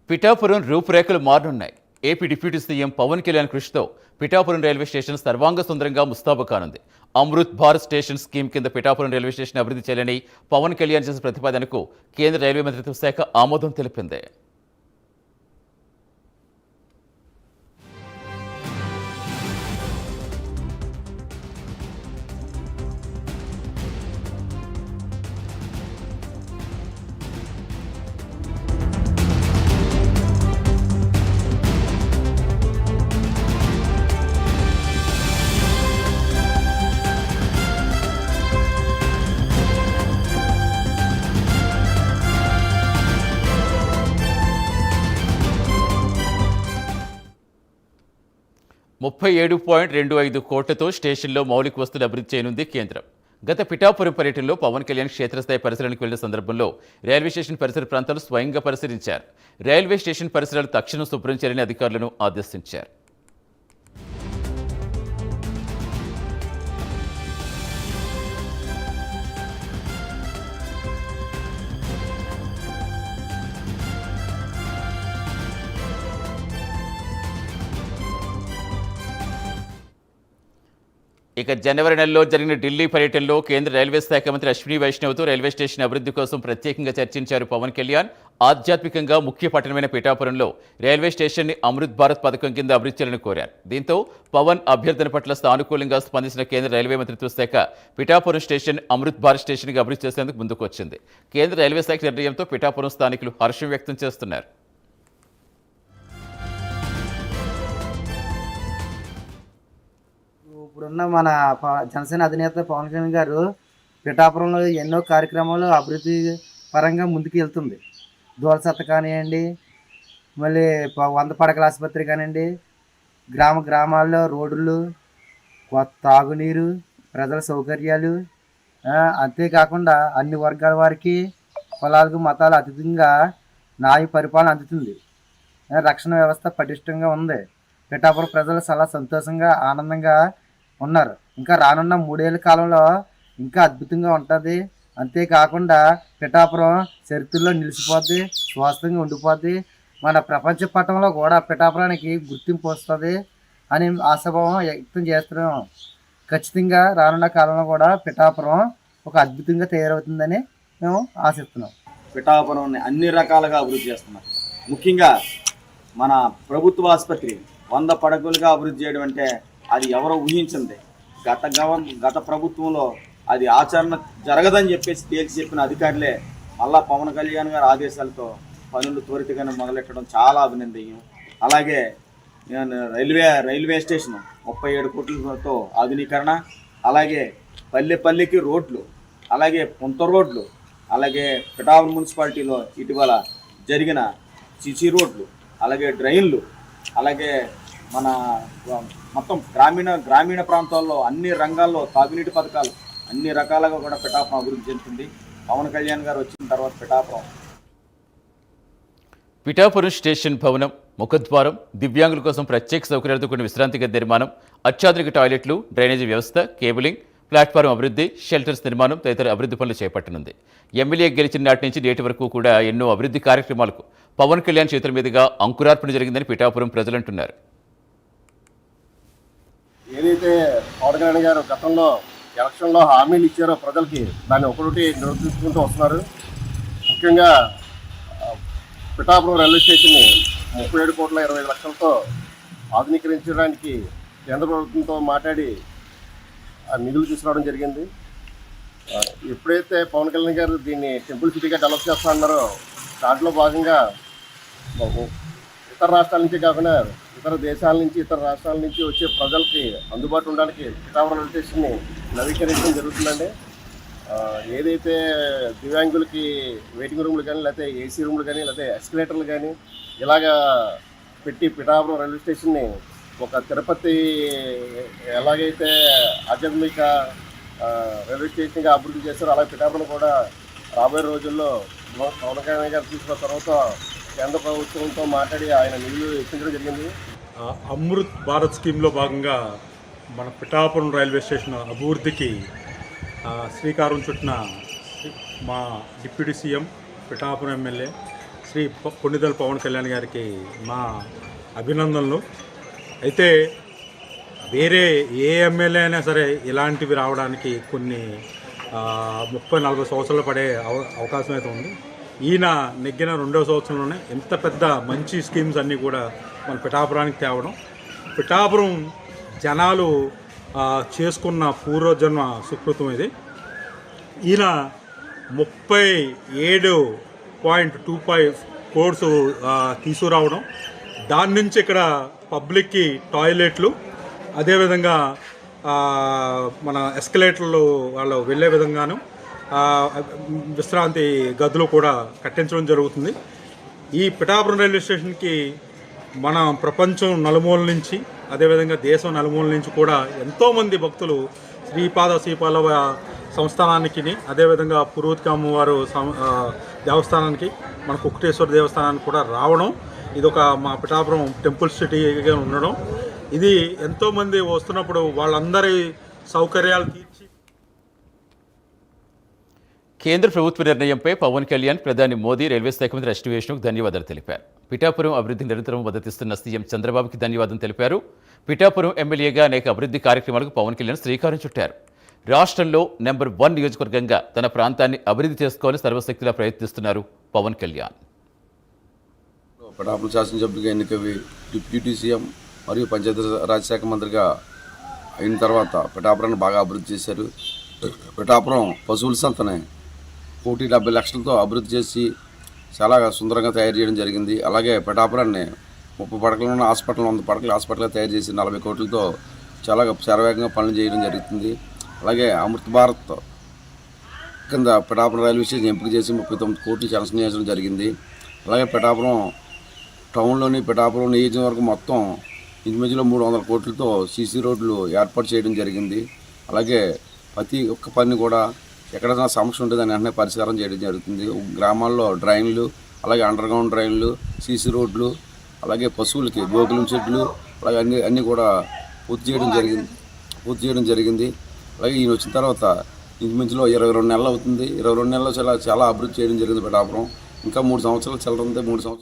పిఠాపురం రూపురేఖలు మారనున్నాయి. AP deputy CM Pawan Kalyan కృషితో పిఠాపురం రైల్వే స్టేషన్ సర్వాంగ సుందరంగా ముస్తాబు కానుంది. అమృత్ భారత్ స్టేషన్ స్కీమ్ కింద పిఠాపురం రైల్వే స్టేషన్ అభివృద్ధి చేయాలని పవన్ కళ్యాణ్ చేసిన ప్రతిపాదనకు కేంద్ర రైల్వే మంత్రిత్వ శాఖ ఆమోదం తెలిపింది. 37.25 కోట్లతో స్టేషన్లో మౌలిక వస్తువులు అభివృద్ధి చేయనుంది కేంద్రం. గత పిఠాపురం పర్యటనలో పవన్ కళ్యాణ్ క్షేత్రస్థాయి పరిశీలనకు వెళ్లిన సందర్భంలో రైల్వే స్టేషన్ పరిసర ప్రాంతాలు స్వయంగా పరిశీలించారు. రైల్వే స్టేషన్ పరిసరాలు తక్షణం శుభ్రం చేయాలని అధికారులను ఆదేశించారు. ఇక జనవరి నెలలో జరిగిన ఢిల్లీ పర్యటనలో కేంద్ర రైల్వే శాఖ మంత్రి అశ్విని వైష్ణవ్తో రైల్వే స్టేషన్ అభివృద్ధి కోసం ప్రత్యేకంగా చర్చించారు పవన్ కళ్యాణ్. ఆధ్యాత్మికంగా ముఖ్య పట్టణమైన పిఠాపురంలో రైల్వే స్టేషన్ని అమృత్ భారత్ పథకం కింద అభివృద్ధి చేయాలని కోరారు. దీంతో పవన్ అభ్యర్థన పట్ల సానుకూలంగా స్పందించిన కేంద్ర రైల్వే మంత్రిత్వ శాఖ పిఠాపురం స్టేషన్ అమృత్ భారత్ స్టేషన్గా అభివృద్ధి చేసేందుకు ముందుకు వచ్చింది. కేంద్ర రైల్వే శాఖ నిర్ణయంతో పిఠాపురం స్థానికులు హర్షం వ్యక్తం చేస్తున్నారు. ఇప్పుడున్న మన జనసేన అధినేత పవన్ కళ్యాణ్ గారు పిఠాపురంలో ఎన్నో కార్యక్రమాలు అభివృద్ధి పరంగా ముందుకు వెళ్తుంది. దూరసత్త కానివ్వండి, మళ్ళీ 100 పడకల ఆసుపత్రి కానివ్వండి, గ్రామాల్లో రోడ్లు, తాగునీరు, ప్రజల సౌకర్యాలు, అంతేకాకుండా అన్ని వర్గాల వారికి కులాలకు మతాలు అతీతంగా న్యాయ పరిపాలన అందుతుంది. రక్షణ వ్యవస్థ పటిష్టంగా ఉంది. పిఠాపురం ప్రజలు చాలా సంతోషంగా ఆనందంగా ఉన్నారు. ఇంకా రానున్న 3 ఏళ్ల కాలంలో ఇంకా అద్భుతంగా ఉంటుంది. అంతేకాకుండా పిఠాపురం చరిత్రలో నిలిచిపోద్ది, స్వాస్థంగా ఉండిపోద్ది. మన ప్రపంచ పటంలో కూడా పిఠాపురానికి గుర్తింపు వస్తుంది అని ఆశాభావం వ్యక్తం చేస్తున్నాం. ఖచ్చితంగా రానున్న కాలంలో కూడా పిఠాపురం ఒక అద్భుతంగా తయారవుతుందని మేము ఆశిస్తున్నాం. పిఠాపురం అన్ని రకాలుగా అభివృద్ధి చేస్తున్నారు. ముఖ్యంగా మన ప్రభుత్వ ఆసుపత్రి 100 పడకలుగా అభివృద్ధి చేయడం అంటే అది ఎవరో ఊహించింది. గత ప్రభుత్వంలో అది ఆచరణ జరగదని చెప్పేసి తేల్చి చెప్పిన అధికారులే మళ్ళా పవన్ కళ్యాణ్ గారి ఆదేశాలతో పనులు త్వరితగానే మొదలెట్టడం చాలా అభినందనీయం. అలాగే రైల్వే స్టేషన్ 37 కోట్లతో ఆధునీకరణ, అలాగే పల్లెకి రోడ్లు, అలాగే పుంత రోడ్లు, అలాగే పిఠాపురం మున్సిపాలిటీలో ఇటీవల జరిగిన సిసి రోడ్లు, అలాగే డ్రైన్లు, అలాగే మన మొత్తం గ్రామీణ ప్రాంతాల్లో అన్ని రంగాల్లో తాగునీటి పథకాలు అన్ని రకాలుగా కూడా పిఠాపురం అభివృద్ధి చెందుతుంది. పవన్ కళ్యాణ్ గారు వచ్చిన తర్వాత పిఠాపురం స్టేషన్ భవనం, ముఖద్వారం, దివ్యాంగుల కోసం ప్రత్యేక సౌకర్యాలతో కూడిన విశ్రాంతి గది నిర్మాణం, అత్యాధునిక టాయిలెట్లు, డ్రైనేజీ వ్యవస్థ, కేబులింగ్, ప్లాట్ఫారం అభివృద్ధి, షెల్టర్స్ నిర్మాణం తదితర అభివృద్ధి పనులు చేపట్టనుంది. ఎమ్మెల్యే గెలిచిన నాటి నుంచి నేటి వరకు కూడా ఎన్నో అభివృద్ధి కార్యక్రమాలకు పవన్ కళ్యాణ్ చేతుల మీదుగా అంకురార్పణ జరిగిందని పిఠాపురం ప్రజలంటున్నారు. ఏదైతే పవన్ కళ్యాణ్ గారు గతంలో ఎలక్షన్లో హామీలు ఇచ్చారో ప్రజలకి దాన్ని ఒకటి నిర్వర్తించుకుంటూ వస్తున్నారు. ముఖ్యంగా పిఠాపురం రైల్వే స్టేషన్ని 37,25,00,000తో ఆధునీకరించడానికి కేంద్ర ప్రభుత్వంతో మాట్లాడి నిధులు తీసుకురావడం జరిగింది. ఎప్పుడైతే పవన్ కళ్యాణ్ గారు దీన్ని టెంపుల్ సిటీగా డెవలప్ చేస్తా అన్నారో దాంట్లో భాగంగా ఇతర రాష్ట్రాల నుంచి కాకుండా ఇతర దేశాల నుంచి, ఇతర రాష్ట్రాల నుంచి వచ్చే ప్రజలకి అందుబాటులో ఉండడానికి పిఠాపురం రైల్వే స్టేషన్ని నవీకరించడం జరుగుతుందండి. ఏదైతే దివ్యాంగులకి వెయిటింగ్ రూమ్లు కానీ, లేకపోతే ఏసీ రూమ్లు కానీ, లేకపోతే ఎస్కలేటర్లు కానీ ఇలాగా పెట్టి పిఠాపురం రైల్వే స్టేషన్ని ఒక తిరుపతి ఎలాగైతే ఆధ్యాత్మిక రైల్వే స్టేషన్గా అభివృద్ధి చేస్తారో అలాగే పిఠాపురం కూడా రాబోయే రోజుల్లో పవన్ కళ్యాణ్ గారు తీసుకున్న తర్వాత కేంద్ర ప్రభుత్వంతో మాట్లాడి ఆయన నిధులు ఇప్పించడం జరిగింది. అమృత్ భారత్ స్కీమ్లో భాగంగా మన పిఠాపురం రైల్వే స్టేషన్ అభివృద్ధికి శ్రీకారం చుట్టిన మా deputy CM, Pithapuram MLA Shri Konidela Pawan Kalyan గారికి మా అభినందనలు. అయితే వేరే ఏ ఎమ్మెల్యే అయినా సరే ఇలాంటివి రావడానికి కొన్ని 30-40 సంవత్సరాలు పడే అవకాశం అయితే ఉంది. ఈయన నెగ్గిన 2వ సంవత్సరంలోనే ఎంత పెద్ద మంచి స్కీమ్స్ అన్నీ కూడా మన పిఠాపురానికి తేవడం, పిఠాపురం జనాలు చేసుకున్న పూర్వజన్మ సుకృతం ఇది. ఈయన 37.25 కోర్సు తీసుకురావడం, దాని నుంచి ఇక్కడ పబ్లిక్కి టాయిలెట్లు, అదేవిధంగా మన ఎస్కలేటర్లు వాళ్ళు వెళ్ళే విధంగాను విశ్రాంతి గదులు కూడా కట్టించడం జరుగుతుంది. ఈ పిఠాపురం రైల్వే స్టేషన్కి మన ప్రపంచం నలుమూల నుంచి, అదేవిధంగా దేశం నలుమూల నుంచి కూడా ఎంతోమంది భక్తులు శ్రీపాద సంస్థానానికి, అదేవిధంగా పురువతికి అమ్మవారు దేవస్థానానికి, మన కుక్కటేశ్వర దేవస్థానానికి కూడా రావడం, ఇదొక మా పిఠాపురం టెంపుల్ సిటీగా ఉండడం, ఇది ఎంతోమంది వస్తున్నప్పుడు వాళ్ళందరి సౌకర్యాలు తీర్చి. కేంద్ర ప్రభుత్వ నిర్ణయంపై పవన్ కళ్యాణ్, ప్రధాని మోదీ, రైల్వే శాఖ మంత్రి అశ్విని వైష్ణవ్కు ధన్యవాదాలు తెలిపారు. పిఠాపురం అభివృద్ధికి నిరంతరం మద్దతిస్తున్న సీఎం చంద్రబాబుకి ధన్యవాదం తెలిపారు. పిఠాపురం ఎమ్మెల్యేగా అనేక అభివృద్ధి కార్యక్రమాలకు పవన్ కళ్యాణ్ శ్రీకారం చుట్టారు. రాష్ట్రంలో నెంబర్ 1 నియోజకవర్గంగా తన ప్రాంతాన్ని అభివృద్ధి చేసుకోవాలని సర్వశక్తిలా ప్రయత్నిస్తున్నారు పవన్ కళ్యాణ్. పిఠాపురం శాసనసభ్యుడిగా ఎన్నికవి డిప్యూటీ సీఎం మరియు పంచాయతీరాజ్ శాఖ మంత్రిగా అయిన తర్వాత పిఠాపురాన్ని బాగా అభివృద్ధి చేశారు. పిఠాపురం పశువుల సంతని 1,70,00,000తో అభివృద్ధి చేసి చాలా సుందరంగా తయారు చేయడం జరిగింది. అలాగే పిఠాపురాన్ని 30 పడకలు ఉన్న హాస్పిటల్ 100 పడకల హాస్పిటల్గా తయారు చేసి 40 కోట్లతో చాలా శరవేగంగా పనులు చేయడం జరుగుతుంది. అలాగే అమృత్ భారత్ కింద పిఠాపురం రైల్వే స్టేషన్ ఎంపిక చేసి 39 కోట్లు శాంక్షన్ చేయడం జరిగింది. అలాగే పిఠాపురం టౌన్లోని పిఠాపురం నియోజకవర్గం మొత్తం ఇంచుమించులో 300 కోట్లతో సీసీ రోడ్లు ఏర్పాటు చేయడం జరిగింది. అలాగే ప్రతి ఒక్క పని కూడా ఎక్కడైనా సమస్య ఉంటే దాన్ని వెంటనే పరిష్కారం చేయడం జరుగుతుంది. గ్రామాల్లో డ్రైన్లు, అలాగే అండర్ గ్రౌండ్ డ్రైన్లు, సీసీ రోడ్లు, అలాగే పశువులకి గోకులం షెడ్లు, అలాగే అన్నీ కూడా పూర్తి చేయడం జరిగింది. అలాగే ఈయన వచ్చిన తర్వాత ఇంచుమించులో 22 నెలలు అవుతుంది. 22 నెలల్లో చాలా అభివృద్ధి చేయడం జరిగింది పిఠాపురం. ఇంకా 3 సంవత్సరాలు చల్లరంతే 3 సంవత్సరాలు